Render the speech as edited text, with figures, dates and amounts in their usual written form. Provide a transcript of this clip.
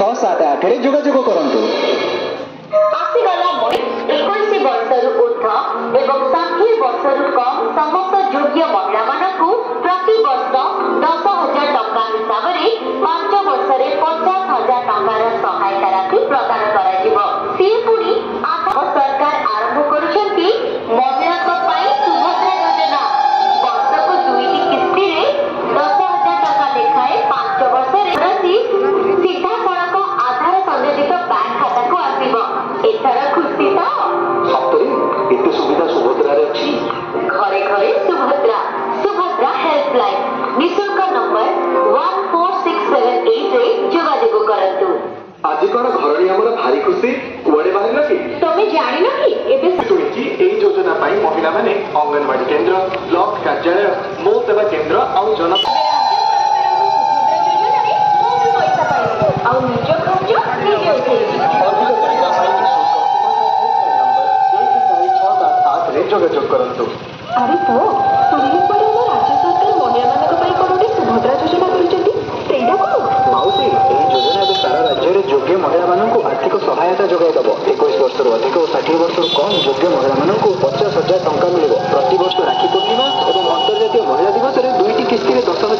678 ଯୋଗାଯୋଗ କରନ୍ତୁ। ଆସିଗଲା 21 ବର୍ଷରୁ ଉର୍ଦ୍ଧ୍ୱ ଏବଂ 60 ବର୍ଷରୁ କମ୍ ସମସ୍ତ ଯୋଗ୍ୟ ମହିଳାମାନଙ୍କୁ ପ୍ରତିବର୍ଷ 10,000 ଟଙ୍କା ହିସାବରେ 5 ବର୍ଷରେ 50,000 ଟଙ୍କାର ସହାୟତା ରାଶି ପ୍ରଦାନ କରାଯିବ। ସେ ପୁଣି ସରକାର ଆରମ୍ଭ କରୁଛନ୍ତି ମହିଳାଙ୍କ ପାଇଁ ସୁଭଦ୍ରା ଯୋଜନା। ବର୍ଷକୁ 2ଟି କିସ୍ତିରେ 10,000 ଟଙ୍କା ଲେଖାଏଁ 5 ବର୍ଷରେ ରାଶି ସିଧାସଳଖ ଆଧାର ସଂଯୋଜିତ ବ୍ୟାଙ୍କ ଖାତାକୁ ଆସିବ। ଏଥର ଖୁସି ତ? ସତରେ ଏତେ ସୁବିଧା ସୁଭଦ୍ରାରେ ଅଛି? ଘରେ ଘରେ ସୁଭଦ୍ରା। ସୁଭଦ୍ରା ହେଲ୍ପଲାଇନ୍ ନିଃଶୁଳ୍କ ନମ୍ବର 14678 ରେ ଯୋଗାଯୋଗ କରନ୍ତୁ। ଆଜି କଣ ଘରଣୀ ଆମର ଭାରି ଖୁସି। କୁଆଡେ ବାହାରିଲ କି? ତମେ ଜାଣିନ କି ଏବେ ଶୁଣିଛି ଏହି ଯୋଜନା ପାଇଁ ମହିଳାମାନେ ଅଙ୍ଗନବାଡି କେନ୍ଦ୍ର, ବ୍ଲକ କାର୍ଯ୍ୟାଳୟ, ମୋ ସେବା କେନ୍ଦ୍ର ଆଉ ଜନ ପଇସା ପାଇବେ ଆଉ ନିଜ ଖର୍ଚ୍ଚ ନିଜେ ଉଠେଇବେ। ଯୋଗାଯୋଗ କରନ୍ତୁ। ଆରେ ତ ଶୁଣିଲି ପରେ ଆମ ରାଜ୍ୟ ସରକାର ମହିଳାମାନଙ୍କ ପାଇଁ କଣ ଗୋଟେ ସୁଭଦ୍ରା ଯୋଜନା କରିଛନ୍ତି। ସେଇଟା କଣ? ମାଉସୀ, ଏହି ଯୋଜନା ଏବେ ସାରା ରାଜ୍ୟରେ ଯୋଗ୍ୟ ମହିଳାମାନଙ୍କୁ ଆର୍ଥିକ ସହାୟତା ଯୋଗାଇ ଦେବ। 21 ବର୍ଷରୁ ଅଧିକ ଓ 60 ବର୍ଷରୁ କମ୍ ଯୋଗ୍ୟ ମହିଳାମାନଙ୍କୁ 50,000 ଟଙ୍କା ମିଳିବ। ପ୍ରତିବର୍ଷ ରାକ୍ଷୀ ପୂର୍ଣ୍ଣିମା ଏବଂ ଅନ୍ତର୍ଜାତୀୟ ମହିଳା ଦିବସରେ 2ଟି କିସ୍ତିରେ 10,000